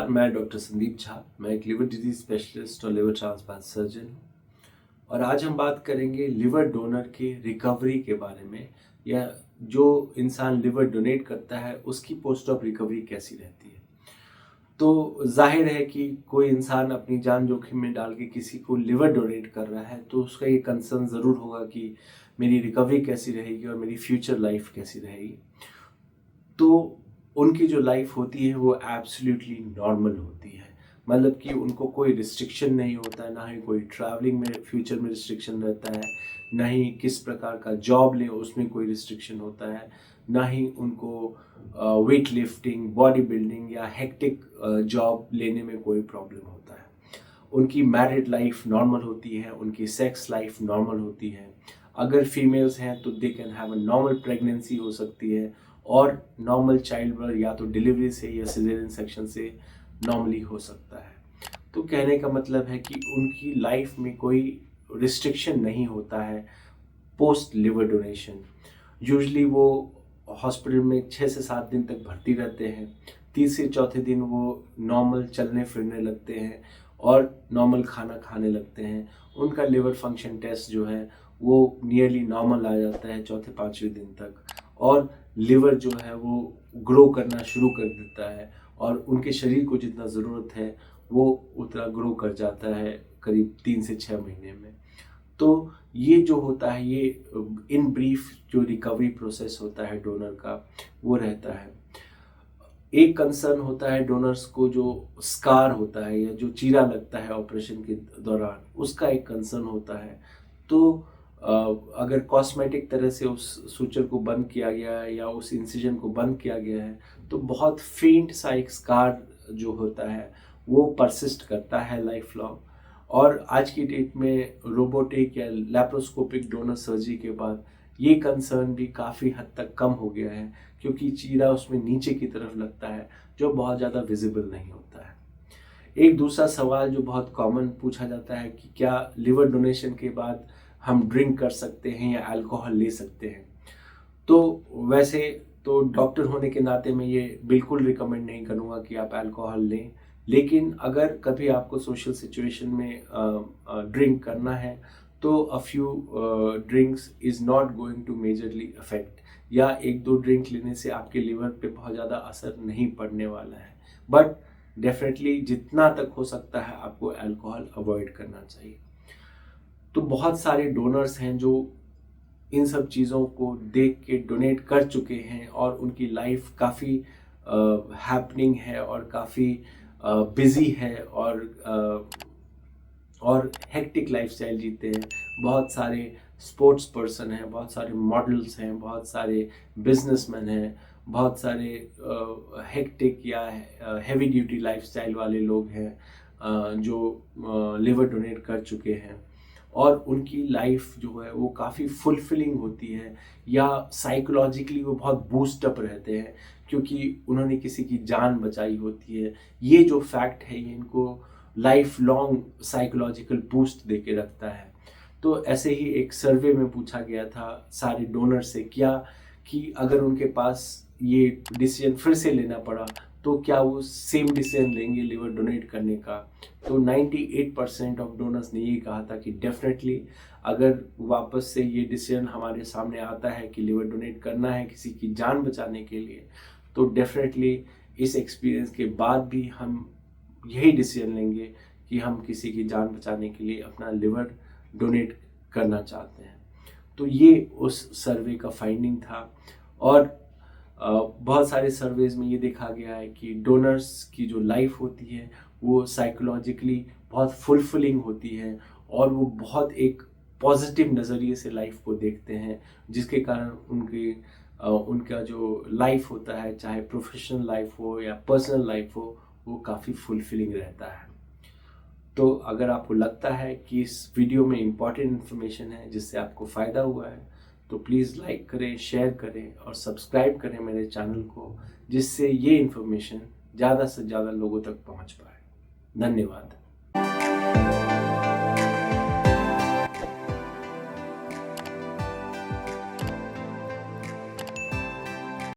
नमस्कार, मैं डॉक्टर संदीप झा। मैं एक लिवर डिजीज स्पेशलिस्ट और लिवर ट्रांसप्लांट सर्जन हूँ और आज हम बात करेंगे लिवर डोनर के रिकवरी के बारे में, या जो इंसान लिवर डोनेट करता है उसकी पोस्ट ऑफ रिकवरी कैसी रहती है। तो जाहिर है कि कोई इंसान अपनी जान जोखिम में डाल के किसी को लिवर डोनेट कर रहा है तो उसका ये कंसर्न ज़रूर होगा कि मेरी रिकवरी कैसी रहेगी और मेरी फ्यूचर लाइफ कैसी रहेगी। तो उनकी जो लाइफ होती है वो एब्सोल्युटली नॉर्मल होती है, मतलब कि उनको कोई रिस्ट्रिक्शन नहीं होता है, ना ही कोई ट्रैवलिंग में फ्यूचर में रिस्ट्रिक्शन रहता है, ना ही किस प्रकार का जॉब ले उसमें कोई रिस्ट्रिक्शन होता है, ना ही उनको वेट लिफ्टिंग, बॉडी बिल्डिंग या हेक्टिक जॉब लेने में कोई प्रॉब्लम होता है। उनकी मैरिड लाइफ नॉर्मल होती है, उनकी सेक्स लाइफ नॉर्मल होती है। अगर फीमेल्स हैं तो they can have a normal pregnancy हो सकती है और नॉर्मल चाइल्ड बर्थ या तो डिलीवरी से या सिजेरियन सेक्शन से नॉर्मली हो सकता है। तो कहने का मतलब है कि उनकी लाइफ में कोई रिस्ट्रिक्शन नहीं होता है पोस्ट लिवर डोनेशन। यूजली वो हॉस्पिटल में 6 से 7 दिन तक भर्ती रहते हैं। तीसरे चौथे दिन वो नॉर्मल चलने फिरने लगते हैं और नॉर्मल खाना खाने लगते हैं। उनका लिवर फंक्शन टेस्ट जो है वो नियरली नॉर्मल आ जाता है चौथे पाँचवें दिन तक, और लिवर जो है वो ग्रो करना शुरू कर देता है और उनके शरीर को जितना ज़रूरत है वो उतना ग्रो कर जाता है करीब 3 से 6 महीने में। तो ये जो होता है, ये इन ब्रीफ जो रिकवरी प्रोसेस होता है डोनर का वो रहता है। एक कंसर्न होता है डोनर्स को जो स्कार होता है या जो चीरा लगता है ऑपरेशन के दौरान, उसका एक कंसर्न होता है। तो अगर कॉस्मेटिक तरह से उस सूचर को बंद किया गया है या उस इंसिजन को बंद किया गया है तो बहुत फेंट सा एक स्कार जो होता है वो परसिस्ट करता है लाइफ लॉन्ग। और आज की डेट में रोबोटिक या लैप्रोस्कोपिक डोनर सर्जरी के बाद ये कंसर्न भी काफ़ी हद तक कम हो गया है, क्योंकि चीरा उसमें नीचे की तरफ लगता है जो बहुत ज़्यादा विजिबल नहीं होता है। एक दूसरा सवाल जो बहुत कॉमन पूछा जाता है कि क्या लिवर डोनेशन के बाद हम ड्रिंक कर सकते हैं या अल्कोहल ले सकते हैं। तो वैसे तो डॉक्टर होने के नाते मैं ये बिल्कुल रिकमेंड नहीं करूँगा कि आप अल्कोहल लें, लेकिन अगर कभी आपको सोशल सिचुएशन में ड्रिंक करना है तो a few drinks is not going to majorly affect, या एक दो ड्रिंक लेने से आपके लिवर पे बहुत ज़्यादा असर नहीं पड़ने वाला है। बट डेफिनेटली जितना तक हो सकता है आपको अल्कोहल अवॉइड करना चाहिए। तो बहुत सारे डोनर्स हैं जो इन सब चीज़ों को देख के डोनेट कर चुके हैं और उनकी लाइफ काफ़ी हैपनिंग है और काफ़ी बिजी है और हेक्टिक लाइफस्टाइल जीते हैं। बहुत सारे स्पोर्ट्स पर्सन हैं, बहुत सारे मॉडल्स हैं, बहुत सारे बिजनेसमैन हैं, बहुत सारे हेक्टिक या हैवी ड्यूटी लाइफस्टाइल वाले लोग हैं जो लिवर डोनेट कर चुके हैं और उनकी लाइफ जो है वो काफ़ी फुलफिलिंग होती है, या साइकोलॉजिकली वो बहुत बूस्ट अप रहते हैं क्योंकि उन्होंने किसी की जान बचाई होती है। ये जो फैक्ट है ये इनको लाइफ लॉन्ग साइकोलॉजिकल बूस्ट दे के रखता है। तो ऐसे ही एक सर्वे में पूछा गया था सारे डोनर से क्या कि अगर उनके पास ये डिसीजन फिर से लेना पड़ा तो क्या वो सेम डिसीजन लेंगे लिवर डोनेट करने का। तो 98% ऑफ डोनर्स ने ये कहा था कि डेफिनेटली अगर वापस से ये डिसीजन हमारे सामने आता है कि लिवर डोनेट करना है किसी की जान बचाने के लिए, तो डेफिनेटली इस एक्सपीरियंस के बाद भी हम यही डिसीजन लेंगे कि हम किसी की जान बचाने के लिए अपना लिवर डोनेट करना चाहते हैं। तो ये उस सर्वे का फाइंडिंग था। और बहुत सारे सर्वेज में ये देखा गया है कि डोनर्स की जो लाइफ होती है वो साइकोलॉजिकली बहुत फुलफिलिंग होती है और वो बहुत एक पॉजिटिव नज़रिए से लाइफ को देखते हैं, जिसके कारण उनका जो लाइफ होता है, चाहे प्रोफेशनल लाइफ हो या पर्सनल लाइफ हो, वो काफ़ी फुलफिलिंग रहता है। तो अगर आपको लगता है कि इस वीडियो में इम्पॉर्टेंट इन्फॉर्मेशन है जिससे आपको फ़ायदा हुआ है तो प्लीज़ लाइक करें, शेयर करें और सब्सक्राइब करें मेरे चैनल को, जिससे ये इन्फॉर्मेशन ज़्यादा से ज़्यादा लोगों तक पहुंच पाए। धन्यवाद।